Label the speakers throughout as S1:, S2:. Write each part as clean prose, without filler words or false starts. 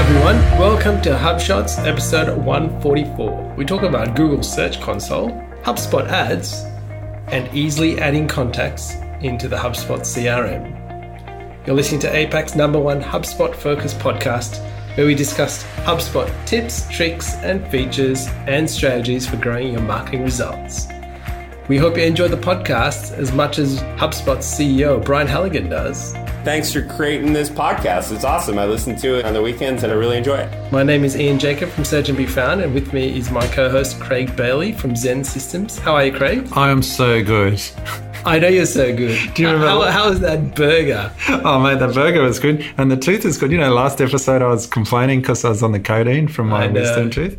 S1: everyone, welcome to HubShots episode 144. We talk about Google Search Console, HubSpot ads, and easily adding contacts into the HubSpot CRM. You're listening to APAC's #1 HubSpot focused podcast, where we discuss HubSpot tips, tricks, and features and strategies for growing your marketing results. We hope you enjoy the podcast as much as HubSpot's CEO, Brian Halligan, does.
S2: Thanks for creating this podcast. It's awesome. I listen to it on the weekends and I really enjoy it.
S1: My name is Ian Jacob from Search and Be Found, and with me is my co-host Craig Bailey from XEN Systems. How are you, Craig?
S3: I am so good.
S1: I know you're so good.
S3: Do you remember?
S1: How was that burger?
S3: Oh, mate, that burger was good. And the tooth is good. You know, last episode I was complaining because I was on the codeine from my wisdom tooth.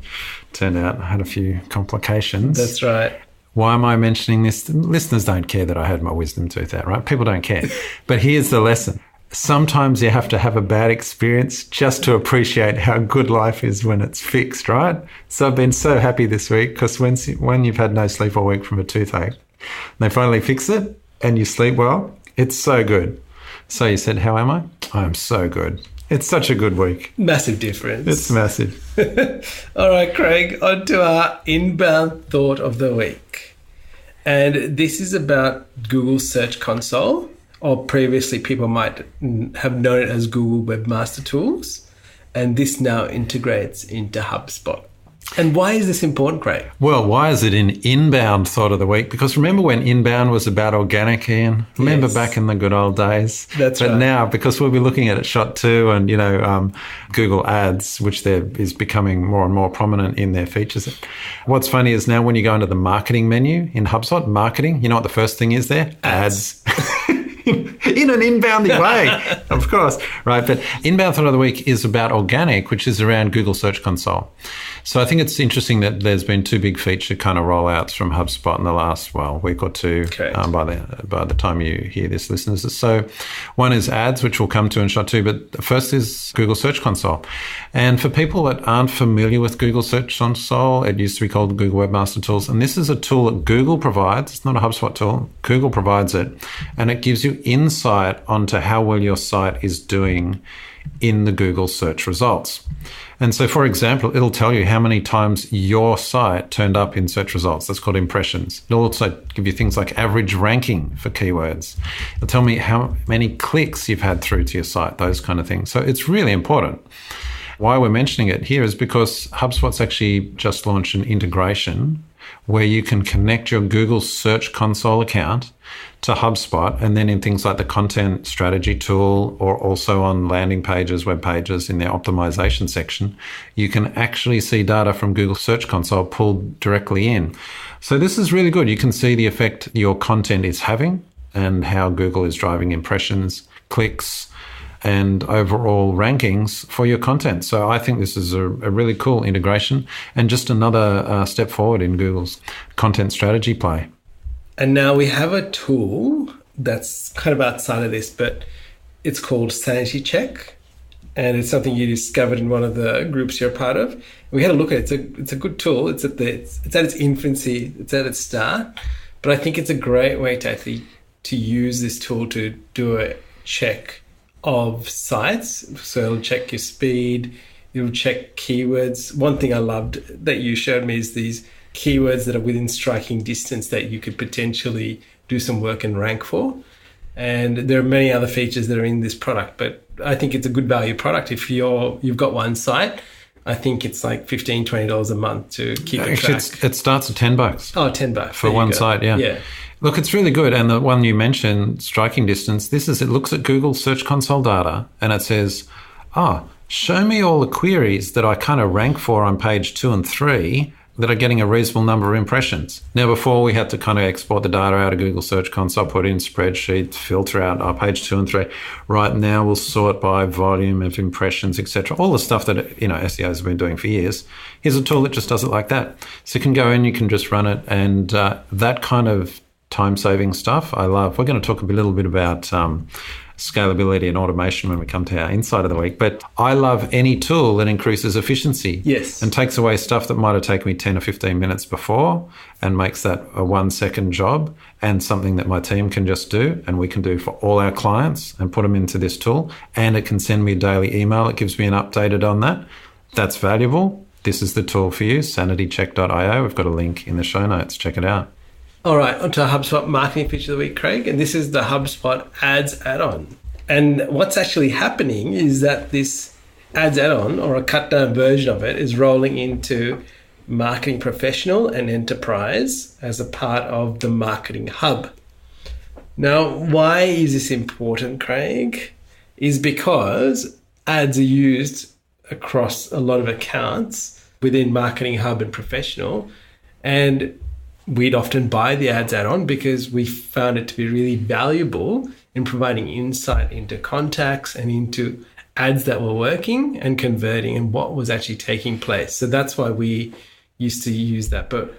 S3: Turned out I had a few complications.
S1: That's right.
S3: Why am I mentioning this? Listeners don't care that I had my wisdom tooth out, right? People don't care. But here's the lesson. Sometimes you have to have a bad experience just to appreciate how good life is when it's fixed, right? So I've been so happy this week because when you've had no sleep all week from a toothache, they finally fix it and you sleep well, it's so good. So you said, how am I? I'm so good. It's such a good week.
S1: Massive difference.
S3: It's massive.
S1: All right, Craig, on to our inbound thought of the week. And this is about Google Search Console, or previously people might have known it as Google Webmaster Tools. And this now integrates into HubSpot. And why is this important, Craig?
S3: Well, why is it in inbound thought of the week? Because remember when inbound was about organic, Ian? Remember back in the good old days?
S1: That's right.
S3: But now, because we'll be looking at Shot 2 and, Google Ads, which is becoming more and more prominent in their features. What's funny is now when you go into the marketing menu in HubSpot, marketing, you know what the first thing is there? Ads. In an inboundy way, of course, right? But inbound thought of the week is about organic, which is around Google Search Console. So I think it's interesting that there's been two big feature kind of rollouts from HubSpot in the last, week or two. By the time you hear this, listeners. So one is ads, which we'll come to in Shot 2, but the first is Google Search Console. And for people that aren't familiar with Google Search Console, it used to be called Google Webmaster Tools. And this is a tool that Google provides. It's not a HubSpot tool. Google provides it. And it gives you insight onto how well your site is doing in the Google search results. And so, for example, it'll tell you how many times your site turned up in search results. That's called impressions. It'll also give you things like average ranking for keywords. It'll tell me how many clicks you've had through to your site, those kind of things. So it's really important. Why we're mentioning it here is because HubSpot's actually just launched an integration where you can connect your Google Search Console account to HubSpot, and then in things like the content strategy tool or also on landing pages, web pages in their optimization section, you can actually see data from Google Search Console pulled directly in. So this is really good. You can see the effect your content is having and how Google is driving impressions, clicks, and overall rankings for your content. So I think this is a really cool integration and just another step forward in Google's content strategy play.
S1: And now we have a tool that's kind of outside of this, but it's called Sanity Check. And it's something you discovered in one of the groups you're a part of. We had a look at it. It's a good tool. It's at its infancy. It's at its start. But I think it's a great way to use this tool to do a check of sites. So it'll check your speed, it'll check keywords. One thing I loved that you showed me is these keywords that are within striking distance that you could potentially do some work and rank for. And there are many other features that are in this product, but I think it's a good value product. If you've got one site, I think it's like $15, $20 a month to keep it track.
S3: It starts at $10.
S1: Oh, $10
S3: for one site, yeah.
S1: Yeah.
S3: Look, it's really good. And the one you mentioned, striking distance, it looks at Google Search Console data and it says, show me all the queries that I kind of rank for on page 2 and 3 that are getting a reasonable number of impressions. Now, before we had to kind of export the data out of Google Search Console, put it in spreadsheets, filter out our page 2 and 3. Right now, we'll sort by volume of impressions, etc. All the stuff that SEOs have been doing for years. Here's a tool that just does it like that. So you can go in, you can just run it, and that kind of time-saving stuff I love. We're going to talk a little bit about scalability and automation when we come to our insight of the week. But I love any tool that increases efficiency.
S1: Yes.
S3: And takes away stuff that might have taken me 10 or 15 minutes before and makes that a 1-second job and something that my team can just do and we can do for all our clients and put them into this tool. And it can send me a daily email. It gives me an updated on that. That's valuable. This is the tool for you, sanitycheck.io. We've got a link in the show notes. Check it out.
S1: All right, onto our HubSpot marketing feature of the week, Craig. And this is the HubSpot Ads add-on. And what's actually happening is that this Ads add-on, or a cut-down version of it, is rolling into Marketing Professional and Enterprise as a part of the Marketing Hub. Now, why is this important, Craig? Is because ads are used across a lot of accounts within Marketing Hub and Professional, and we'd often buy the ads add-on because we found it to be really valuable in providing insight into contacts and into ads that were working and converting and what was actually taking place. So that's why we used to use that. But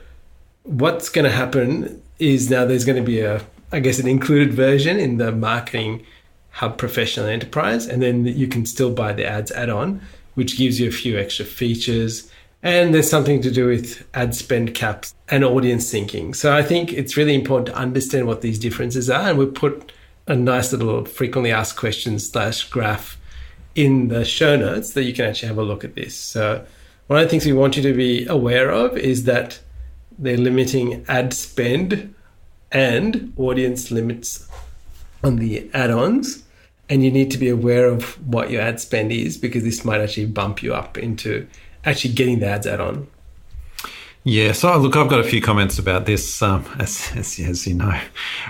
S1: what's going to happen is now there's going to be an included version in the Marketing Hub Professional Enterprise, and then you can still buy the ads add-on, which gives you a few extra features. And there's something to do with ad spend caps and audience syncing. So I think it's really important to understand what these differences are. And we'll put a nice little frequently asked questions / graph in the show notes that you can actually have a look at this. So one of the things we want you to be aware of is that they're limiting ad spend and audience limits on the add-ons. And you need to be aware of what your ad spend is, because this might actually bump you up into actually getting the ads add-on.
S3: Yeah, so look, I've got a few comments about this, as you know.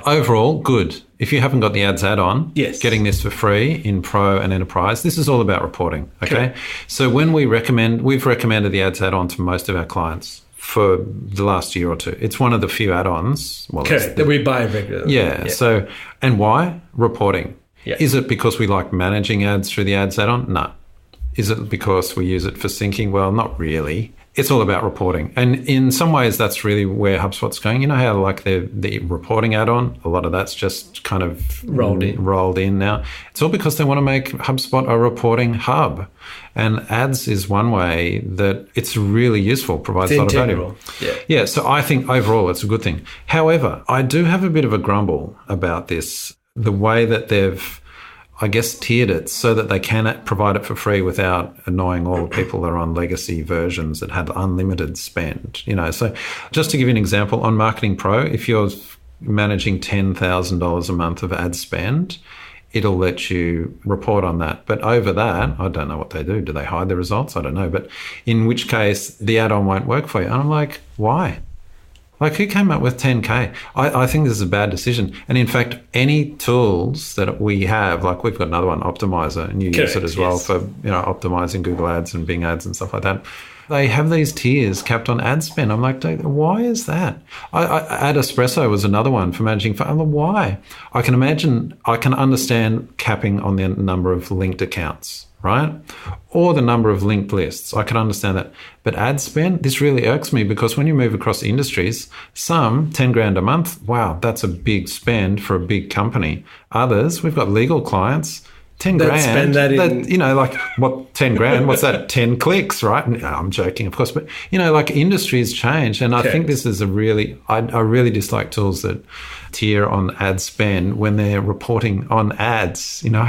S3: Overall, good. If you haven't got the ads add-on,
S1: yes,
S3: getting this for free in Pro and Enterprise, this is all about reporting, okay?
S1: Correct.
S3: So when we've recommended the ads add-on to most of our clients for the last year or two. It's one of the few add-ons. Well,
S1: correct, that we buy regularly.
S3: Yeah, so, and why? Reporting.
S1: Yeah.
S3: Is it because we like managing ads through the ads add-on? No. Is it because we use it for syncing? Well, not really. It's all about reporting. And in some ways, that's really where HubSpot's going. You know how like the reporting add-on, a lot of that's just kind of rolled in now. It's all because they want to make HubSpot a reporting hub. And ads is one way that it's really useful, provides a lot of value. Yeah, so I think overall it's a good thing. However, I do have a bit of a grumble about this, the way that they've, I guess, tiered it so that they can provide it for free without annoying all the people that are on legacy versions that have unlimited spend. You know, so just to give you an example, on Marketing Pro, if you're managing $10,000 a month of ad spend, it'll let you report on that. But over that, I don't know what they do. Do they hide the results? I don't know. But in which case, the add-on won't work for you. And I'm like, why? Like, who came up with 10K? I think this is a bad decision. And in fact, any tools that we have, like we've got another one, Optimizer, and you use it as well for, you know, optimizing Google Ads and Bing Ads and stuff like that. They have these tiers capped on ad spend. I'm like, why is that? Ad Espresso was another one for managing. I'm like, why? I can understand capping on the number of linked accounts, right? Or the number of linked lists. I can understand that. But ad spend, this really irks me, because when you move across industries, some 10 grand a month, wow, that's a big spend for a big company. Others, we've got legal clients, 10 grand,
S1: spend that in,
S3: you know, like what, 10 grand, what's that? 10 clicks, right? No, I'm joking, of course, but you know, like industries change. And I think this is I really dislike tools that tier on ad spend when they're reporting on ads. You know,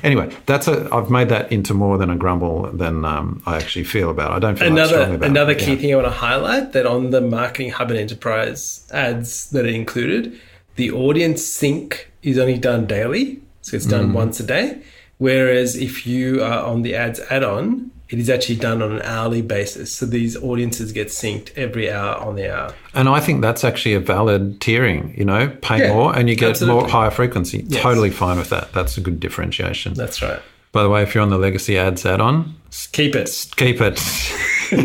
S3: anyway, I've made that into more than a grumble than I actually feel about it. I don't feel that strongly about it.
S1: Another key thing I want to highlight, that on the Marketing Hub and Enterprise ads that are included, the audience sync is only done daily. So it's done once a day. Whereas if you are on the ads add-on, it is actually done on an hourly basis. So these audiences get synced every hour on the hour. And
S3: I think that's actually a valid tiering, you know, pay more and you get more higher frequency. Yes. Totally fine with that. That's a good differentiation.
S1: That's right.
S3: By the way, if you're on the legacy ads add-on,
S1: keep it.
S3: Keep it.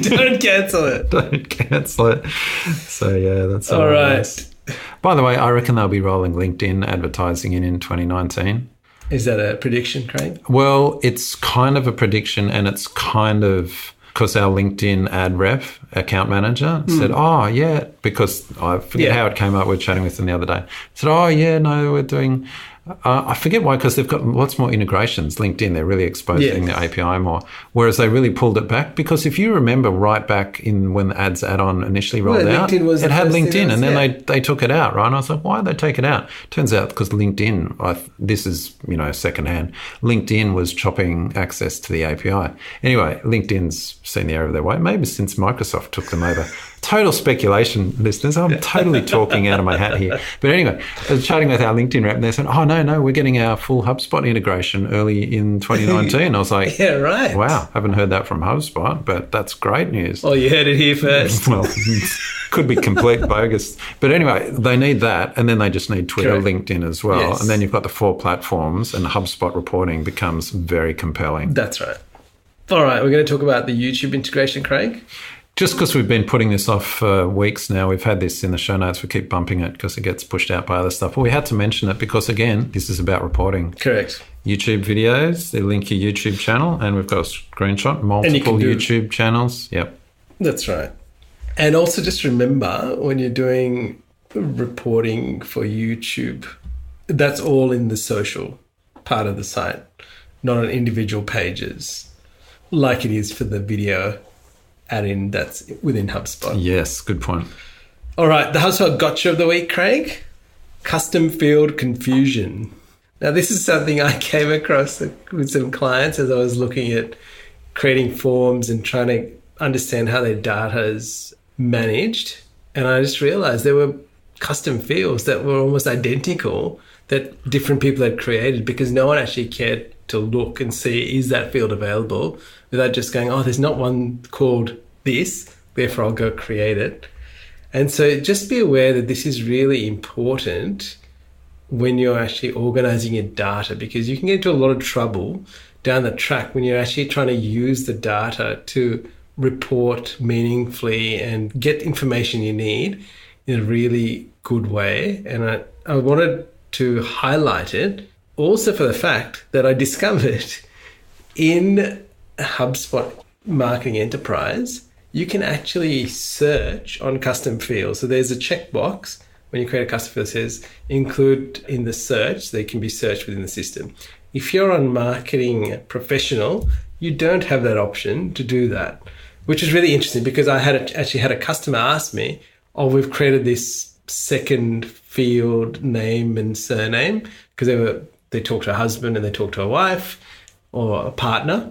S1: Don't cancel it.
S3: Don't cancel it. So yeah, that's
S1: all right.
S3: By the way, I reckon they'll be rolling LinkedIn advertising in 2019.
S1: Is that a prediction, Craig?
S3: Well, it's kind of a prediction, and it's kind of because our LinkedIn ad rep, account manager, said, oh, yeah, because I forget how it came up. We were chatting with them the other day. Said, oh, yeah, no, we're doing I forget why, because they've got lots more integrations. LinkedIn, they're really exposing the API more, whereas they really pulled it back. Because if you remember right back in when the ads add-on initially rolled out, it had LinkedIn, and then they took it out, right? And I was like, why did they take it out? Turns out because LinkedIn, this is, secondhand, LinkedIn was chopping access to the API. Anyway, LinkedIn's seen the error of their way, maybe since Microsoft took them over. Total speculation, listeners. I'm totally talking out of my hat here. But anyway, I was chatting with our LinkedIn rep and they said, oh, no, we're getting our full HubSpot integration early in 2019. I was like,
S1: yeah, right.
S3: Wow, haven't heard that from HubSpot, but that's great news.
S1: Oh, you heard it here first.
S3: Well, could be complete bogus. But anyway, they need that, and then they just need Twitter, Correct. LinkedIn as well. Yes. And then you've got the 4 platforms, and HubSpot reporting becomes very compelling.
S1: That's right. All right, we're going to talk about the YouTube integration, Craig.
S3: Just because we've been putting this off for weeks now, we've had this in the show notes. We keep bumping it because it gets pushed out by other stuff. But we had to mention it because, again, this is about reporting.
S1: Correct.
S3: YouTube videos, they link your YouTube channel, and we've got a screenshot, multiple YouTube channels. Yep.
S1: That's right. And also just remember, when you're doing reporting for YouTube, that's all in the social part of the site, not on individual pages, like it is for the video add-in that's within HubSpot.
S3: Yes, good point.
S1: All right, the HubSpot gotcha of the week, Craig. Custom field confusion. Now, this is something I came across with some clients as I was looking at creating forms and trying to understand how their data is managed. And I just realized there were custom fields that were almost identical that different people had created because no one actually cared to look and see, is that field available, without just going, oh, there's not one called this, therefore I'll go create it. And so just be aware that this is really important when you're actually organizing your data, because you can get into a lot of trouble down the track when you're actually trying to use the data to report meaningfully and get information you need in a really good way. And I wanted to highlight it also for the fact that I discovered in HubSpot Marketing Enterprise, you can actually search on custom fields. So there's a checkbox when you create a custom field that says include in the search. They can be searched within the system. If you're on Marketing Professional, you don't have that option to do that, which is really interesting because I actually had a customer ask me, oh, we've created this second field name and surname because they talk to a husband and they talk to a wife or a partner,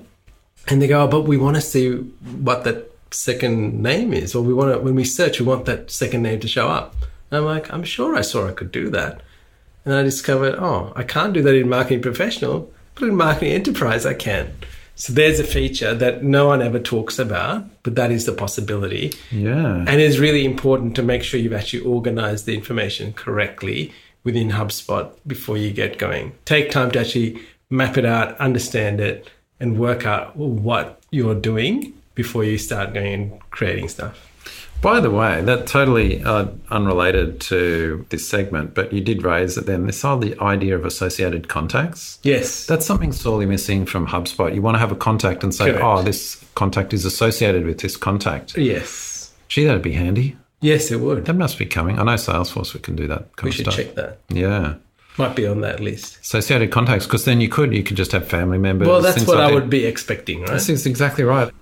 S1: and they go, oh, but we want to see what that second name is, or when we search, we want that second name to show up. And I'm like, I'm sure I saw I could do that. And I discovered, oh, I can't do that in Marketing Professional, but in Marketing Enterprise I can. So there's a feature that no one ever talks about, but that is the possibility.
S3: Yeah.
S1: And it's really important to make sure you've actually organized the information correctly within HubSpot before you get going. Take time to actually map it out, understand it, and work out what you're doing before you start going and creating stuff.
S3: By the way, that totally unrelated to this segment, but you did raise it then, the idea of associated contacts.
S1: Yes.
S3: That's something sorely missing from HubSpot. You want to have a contact and say, Correct. Oh, this contact is associated with this contact.
S1: Yes.
S3: Gee, that'd be handy.
S1: Yes, it would.
S3: That must be coming. I know Salesforce, we can do that kind
S1: we
S3: of
S1: should
S3: stuff.
S1: check that.
S3: Yeah.
S1: Might be on that list.
S3: Associated contacts, because then you could just have family members.
S1: Well, that's what I would be expecting, right?
S3: This is exactly right.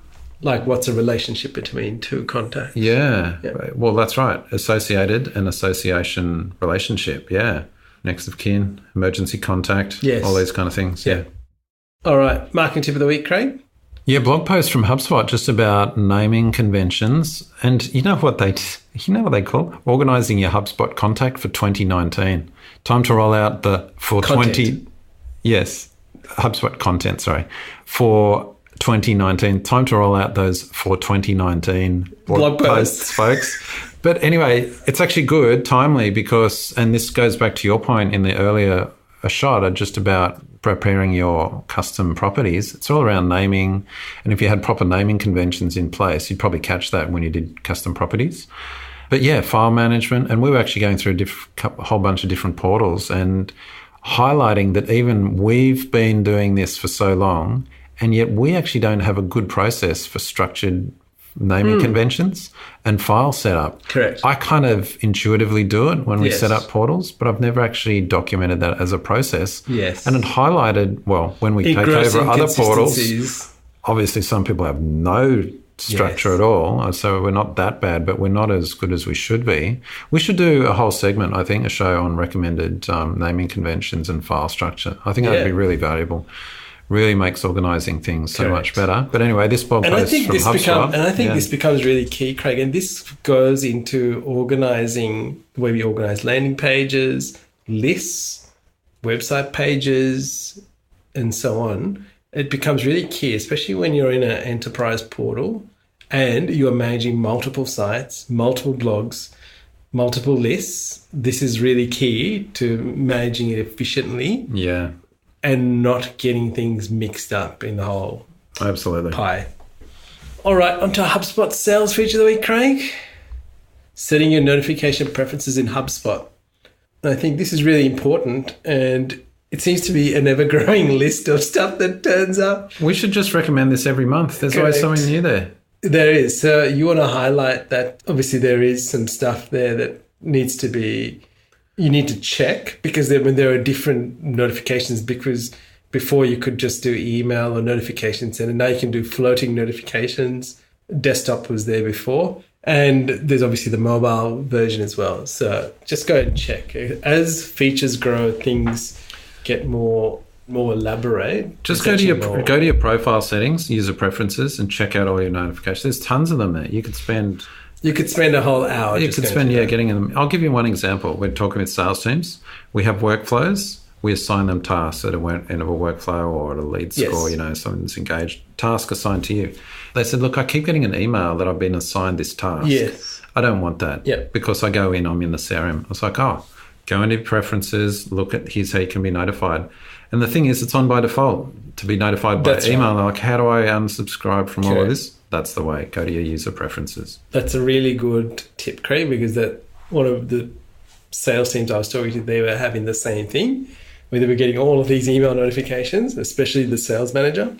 S1: Like, what's a relationship between two contacts?
S3: Yeah. Well, that's right. Associated and association relationship. Yeah. Next of kin, emergency contact.
S1: Yes.
S3: All these kind of things. Yeah.
S1: All right. Marketing tip of the week, Craig?
S3: Yeah, blog post from HubSpot just about naming conventions. And you know what they call? Organising your HubSpot contact for 2019. Time to roll out HubSpot content, for 2019. Time to roll out those for 2019 blog posts, folks. But anyway, it's actually good, timely, because, and this goes back to your point in the earlier shot, just about preparing your custom properties. It's all around naming. And if you had proper naming conventions in place, you'd probably catch that when you did custom properties. But yeah, file management. And we were actually going through a whole bunch of different portals and highlighting that even we've been doing this for so long, and yet we actually don't have a good process for structured naming conventions and file setup.
S1: Correct.
S3: I kind of intuitively do it when we
S1: Yes.
S3: set up portals, but I've never actually documented that as a process.
S1: Yes.
S3: And it highlighted, well, when we take
S1: Gross
S3: over other portals,
S1: inconsistencies.
S3: obviously some people have no structure
S1: Yes.
S3: at all, so we're not that bad, but we're not as good as we should be. We should do a whole segment, I think, a show on recommended naming conventions and file structure. I think that'd be really valuable. Really makes organising things so much better. But anyway, this blog post from HubSpot.
S1: And I think this becomes really key, Craig. And this goes into organising the way we organise landing pages, lists, website pages, and so on. It becomes really key, especially when you're in an enterprise portal and you are managing multiple sites, multiple blogs, multiple lists. This is really key to managing it efficiently.
S3: Yeah.
S1: And not getting things mixed up in the whole
S3: Absolutely.
S1: pie. All right, onto our HubSpot sales feature of the week, Craig. Setting your notification preferences in HubSpot. I think this is really important, and it seems to be an ever-growing list of stuff that turns up.
S3: We should just recommend this every month. There's always something new there.
S1: There is. So you want to highlight that obviously there is some stuff there that needs to be... You need to check because when there are different notifications, because before you could just do email or notification center. Now you can do floating notifications. Desktop was there before. And there's obviously the mobile version as well. So just go and check. As features grow, things get more elaborate.
S3: Just go to your profile settings, user preferences, and check out all your notifications. There's tons of them there. You could spend
S1: a whole hour.
S3: Getting them. I'll give you one example. We're talking with sales teams. We have workflows. We assign them tasks at end of a workflow or at a lead score, something that's engaged. Task assigned to you. They said, look, I keep getting an email that I've been assigned this task.
S1: Yes.
S3: I don't want that.
S1: Yep. Because
S3: I'm in the CRM. I was like, go into preferences, look at here's how you can be notified. And the thing is, it's on by default to be notified by email. Right. Like, how do I unsubscribe from all of this? That's the way. Go to your user preferences.
S1: That's a really good tip, Craig, because that one of the sales teams I was talking to, they were having the same thing, where they were getting all of these email notifications, especially the sales manager.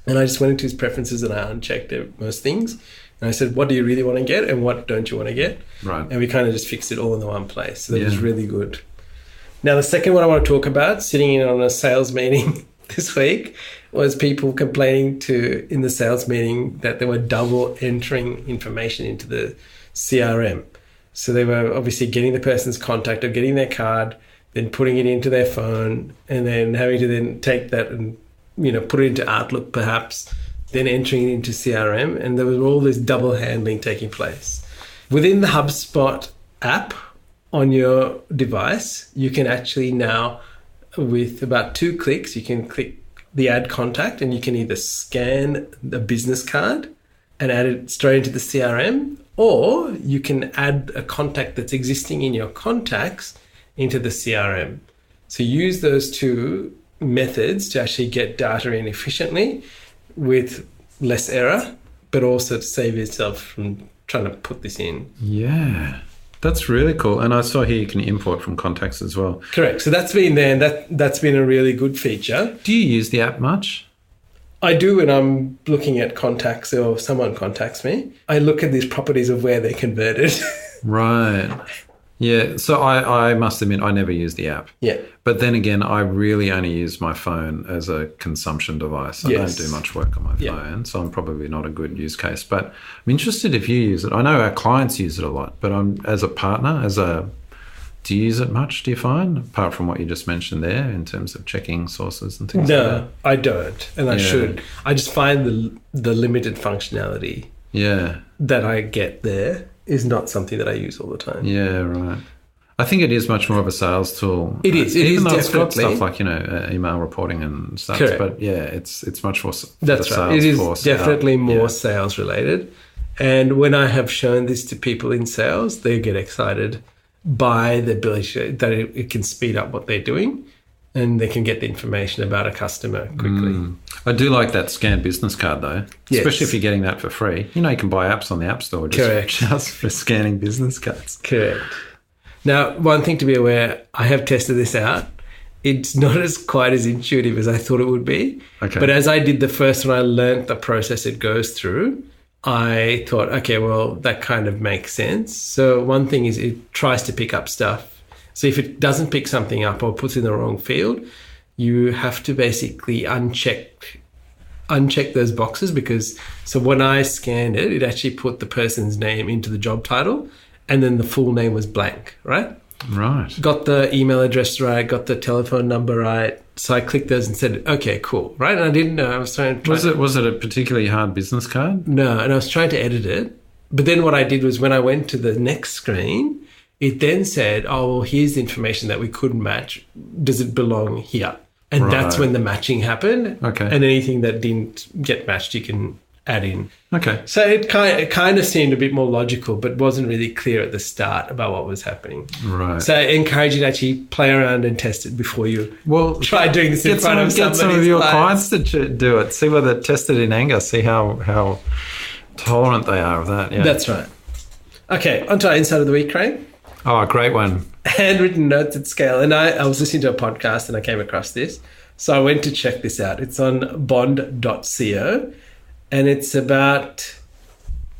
S1: And I just went into his preferences and I unchecked most things. And I said, what do you really want to get and what don't you want to get?
S3: Right.
S1: And we kind of just fixed it all in the one place. So that was really good. Now, the second one I want to talk about, sitting in on a sales meeting this week, was people complaining in the sales meeting that they were double entering information into the CRM. So they were obviously getting the person's contact or getting their card, then putting it into their phone, and then having to then take that and put it into Outlook perhaps, then entering it into CRM. And there was all this double handling taking place. Within the HubSpot app on your device, you can actually now, with about 2 clicks, you can click the add contact and you can either scan the business card and add it straight into the CRM, or you can add a contact that's existing in your contacts into the CRM. So use those two methods to actually get data in efficiently with less error, but also to save yourself from trying to put this in.
S3: Yeah. That's really cool. And I saw here you can import from contacts as well.
S1: Correct. So that's been there, and that's been a really good feature.
S3: Do you use the app much?
S1: I do when I'm looking at contacts or someone contacts me. I look at these properties of where they're converted.
S3: Right. Yeah. So I must admit, I never use the app.
S1: Yeah.
S3: But then again, I really only use my phone as a consumption device. I don't do much work on my phone, so I'm probably not a good use case. But I'm interested if you use it. I know our clients use it a lot, but as a partner, do you use it much, do you find, apart from what you just mentioned there in terms of checking sources and things like that?
S1: No, I don't, and I should. I just find the limited functionality that I get there is not something that I use all the time.
S3: Yeah, right. I think it is much more of a sales tool.
S1: It is.
S3: Even though
S1: definitely.
S3: It's got stuff like, email reporting and stuff.
S1: Correct.
S3: But yeah, it's much more
S1: That's right. It is definitely more sales related. And when I have shown this to people in sales, they get excited by the ability that it can speed up what they're doing and they can get the information about a customer quickly.
S3: I do like that scanned business card though, especially if you're getting that for free. You can buy apps on the App Store just for scanning business cards.
S1: Correct. Now, one thing to be aware, I have tested this out. It's not quite as intuitive as I thought it would be.
S3: Okay.
S1: But as I did the first one, I learned the process it goes through. I thought, okay, well, that kind of makes sense. So one thing is it tries to pick up stuff. So if it doesn't pick something up or puts in the wrong field, you have to basically uncheck those boxes because so when I scanned it, it actually put the person's name into the job title and then the full name was blank, right?
S3: Right.
S1: Got the email address right, got the telephone number right. So I clicked those and said, okay, cool, right? And I didn't know. I was trying to...
S3: Was it a particularly hard business card?
S1: No, and I was trying to edit it. But then what I did was when I went to the next screen, it then said, oh, well, here's the information that we couldn't match. Does it belong here? And that's when the matching happened.
S3: Okay.
S1: And anything that didn't get matched, you can add in.
S3: Okay.
S1: So it kind of seemed a bit more logical, but wasn't really clear at the start about what was happening.
S3: Right.
S1: So I encourage you to actually play around and test it before you try doing this in front of somebody.
S3: Get some of your clients to do it. See whether test it in anger. See how tolerant they are of that. Yeah.
S1: That's right. Okay, on to our Insight of the Week, Craig.
S3: Oh, great one.
S1: Handwritten notes at scale. And I was listening to a podcast and I came across this. So I went to check this out. It's on bond.co and it's about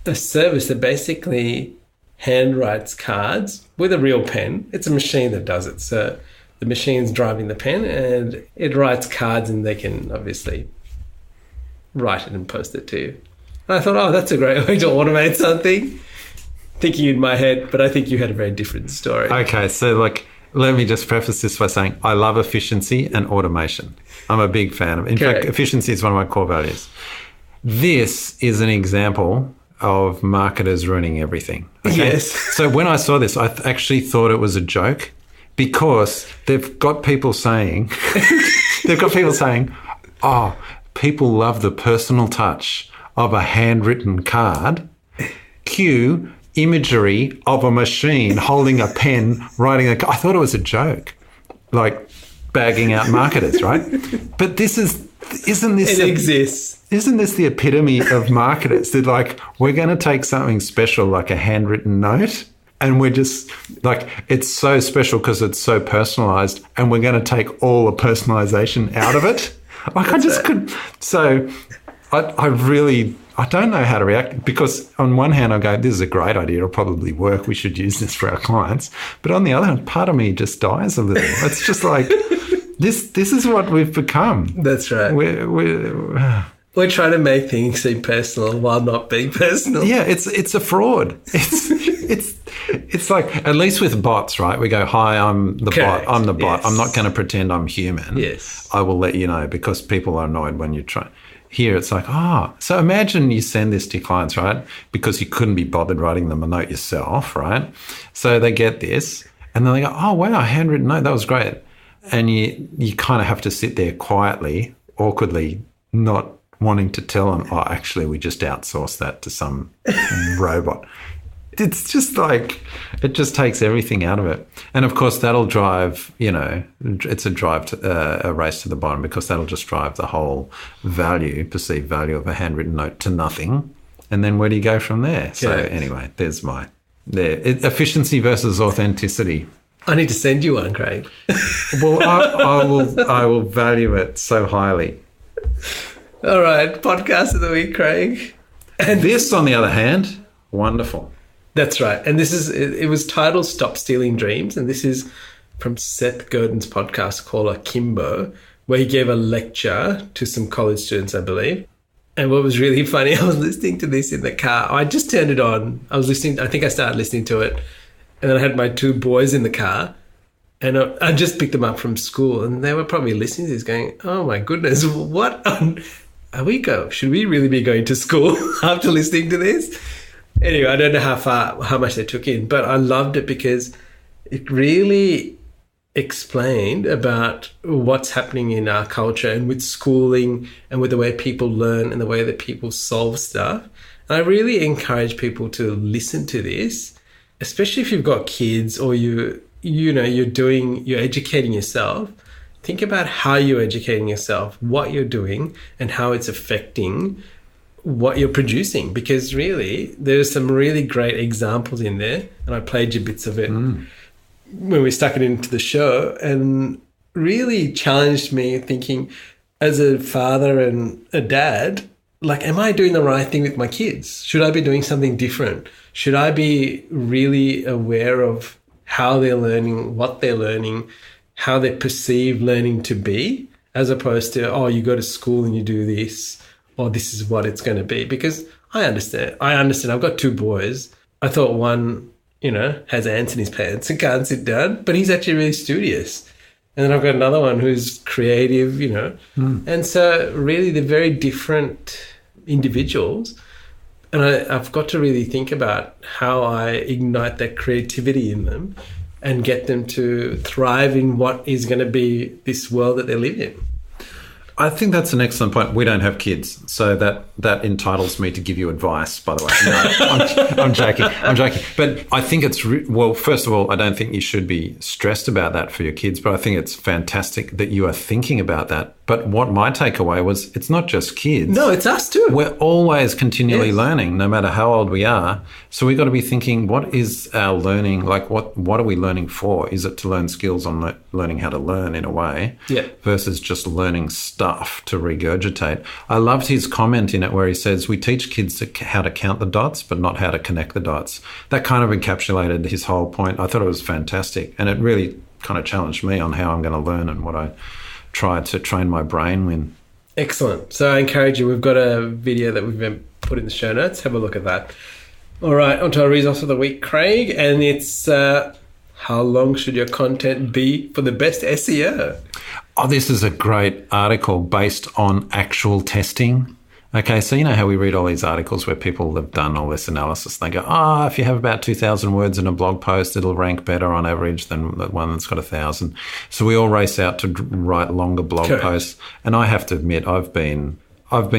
S1: a service that basically handwrites cards with a real pen. It's a machine that does it. So the machine's driving the pen and it writes cards and they can obviously write it and post it to you. And I thought, oh, that's a great way to automate something. Thinking in my head, but I think you had a very different story.
S3: Okay, so let me just preface this by saying I love efficiency and automation. I'm a big fan of. In fact, efficiency is one of my core values. This is an example of marketers ruining everything. Okay?
S1: Yes.
S3: So when I saw this, I actually thought it was a joke because they've got people saying, oh, people love the personal touch of a handwritten card. Cue imagery of a machine holding a pen, writing I thought it was a joke, like bagging out marketers, right? But isn't this the epitome of marketers? They're like, we're going to take something special like a handwritten note and we're just like, it's so special because it's so personalized and we're going to take all the personalization out of it. Like So I don't know how to react because on one hand I go, this is a great idea. It'll probably work. We should use this for our clients. But on the other hand, part of me just dies a little. It's just like, this is what we've become.
S1: That's right. We're trying to make things seem personal while not being personal.
S3: Yeah, it's a fraud. It's like, at least with bots, right? We go, hi, I'm the bot. I'm the bot. Yes. I'm not going to pretend I'm human.
S1: Yes.
S3: I will let you know because people are annoyed when you try. Here it's like, so imagine you send this to your clients, right? Because you couldn't be bothered writing them a note yourself, right? So they get this and then they go, oh, wow, handwritten note, that was great. And you kind of have to sit there quietly, awkwardly, not wanting to tell them, oh, actually, we just outsourced that to some robot. It's just like, it just takes everything out of it. And of course, that'll drive, it's a race to the bottom because that'll just drive the whole perceived value of a handwritten note to nothing. And then where do you go from there? So anyway, there's efficiency versus authenticity.
S1: I need to send you one, Craig.
S3: Well, I will value it so highly.
S1: All right, podcast of the week, Craig.
S3: And this, on the other hand, wonderful.
S1: That's right. And it was titled Stop Stealing Dreams. And this is from Seth Godin's podcast called Akimbo, where he gave a lecture to some college students, I believe. And what was really funny, I was listening to this in the car. I just turned it on. I think I started listening to it. And then I had my two boys in the car. And I just picked them up from school. And they were probably listening to this going, oh my goodness, what should we really be going to school after listening to this? Anyway, I don't know how much they took in, but I loved it because it really explained about what's happening in our culture and with schooling and with the way people learn and the way that people solve stuff. And I really encourage people to listen to this, especially if you've got kids or you're educating yourself. Think about how you're educating yourself, what you're doing, and how it's affecting what you're producing, because really there's some really great examples in there, and I played you bits of it when we stuck it into the show, and really challenged me thinking as a father and a dad, like, am I doing the right thing with my kids? Should I be doing something different? Should I be really aware of how they're learning, what they're learning, how they perceive learning to be, as opposed to, oh, you go to school and you do this, or this is what it's going to be? Because I understand. I've got 2 boys. I thought one, has ants in his pants and can't sit down, but he's actually really studious. And then I've got another one who's creative, And so really they're very different individuals. And I've got to really think about how I ignite that creativity in them and get them to thrive in what is going to be this world that they live in.
S3: I think that's an excellent point. We don't have kids, so that entitles me to give you advice, by the way. No, I'm joking. But I think it's, well, first of all, I don't think you should be stressed about that for your kids, but I think it's fantastic that you are thinking about that. But what my takeaway was, it's not just kids.
S1: No, it's us too.
S3: We're always continually learning, no matter how old we are. So we've got to be thinking, what is our learning? Like, what are we learning for? Is it to learn skills on learning how to learn in a way versus just learning stuff to regurgitate? I loved his comment in it where he says, we teach kids how to count the dots, but not how to connect the dots. That kind of encapsulated his whole point. I thought it was fantastic. And it really kind of challenged me on how I'm going to learn and what I try to train my brain with.
S1: Excellent. So I encourage you. We've got a video that we've been put in the show notes. Have a look at that. All right, on to our resource of the week, Craig. And it's how long should your content be for the best SEO?
S3: Oh, this is a great article based on actual testing. Okay, so you know how we read all these articles where people have done all this analysis. They go, if you have about 2,000 words in a blog post, it'll rank better on average than the one that's got 1,000. So we all race out to write longer blog posts. And I have to admit, I've been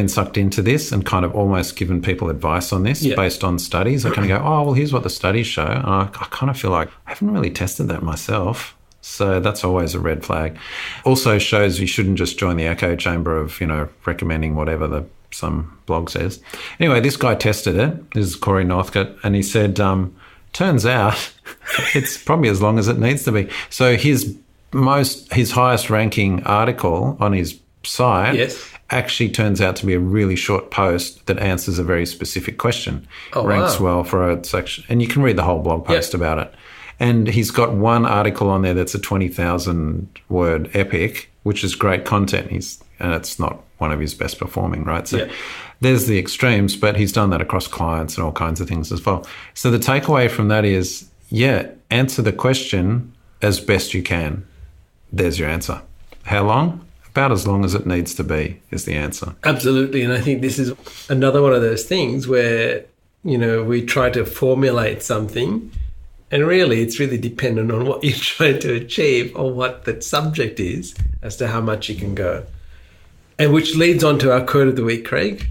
S3: sucked into this and kind of almost given people advice on this based on studies. I kind of go, well, here's what the studies show. And I kind of feel like I haven't really tested that myself. So that's always a red flag. Also shows you shouldn't just join the echo chamber of, recommending whatever some blog says. Anyway, this guy tested it. This is Corey Northcott. And he said, turns out it's probably as long as it needs to be. So his highest ranking article on his site actually turns out to be a really short post that answers a very specific question. Ranks well for a section. And you can read the whole blog post about it. And he's got one article on there that's a 20,000 word epic, which is great content. And it's not one of his best performing, right? So there's the extremes, but he's done that across clients and all kinds of things as well. So the takeaway from that is, answer the question as best you can. There's your answer. How long? About as long as it needs to be is the answer.
S1: Absolutely. And I think this is another one of those things where, we try to formulate something. And really, it's really dependent on what you're trying to achieve or what the subject is as to how much you can go. And which leads on to our quote of the week, Craig.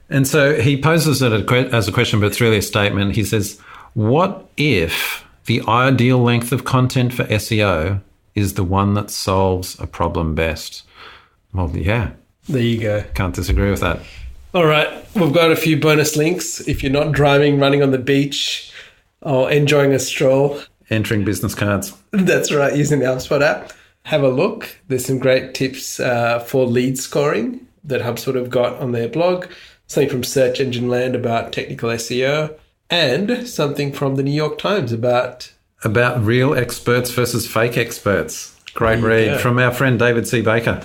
S3: And so he poses it as a question, but it's really a statement. He says, what if the ideal length of content for SEO is the one that solves a problem best? Well, yeah.
S1: There you go.
S3: Can't disagree with that.
S1: All right. We've got a few bonus links. If you're not driving, running on the beach, or enjoying a stroll.
S3: Entering business cards.
S1: That's right, using the HubSpot app. Have a look. There's some great tips for lead scoring that HubSpot have got on their blog. Something from Search Engine Land about technical SEO. And something from the New York Times about
S3: real experts versus fake experts. Great read from our friend David C. Baker.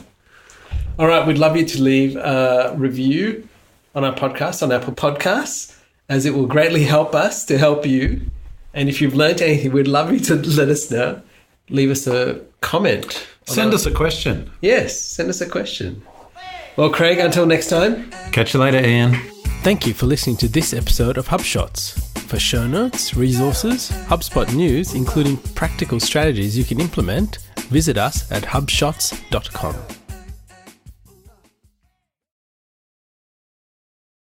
S1: All right, we'd love you to leave a review on our podcast, on Apple Podcasts, as it will greatly help us to help you. And if you've learned anything, we'd love you to let us know. Leave us a comment.
S3: Send us a question.
S1: Yes, send us a question. Well, Craig, until next time.
S3: Catch you later, Ian.
S1: Thank you for listening to this episode of HubShots. For show notes, resources, HubSpot news, including practical strategies you can implement, visit us at hubshots.com.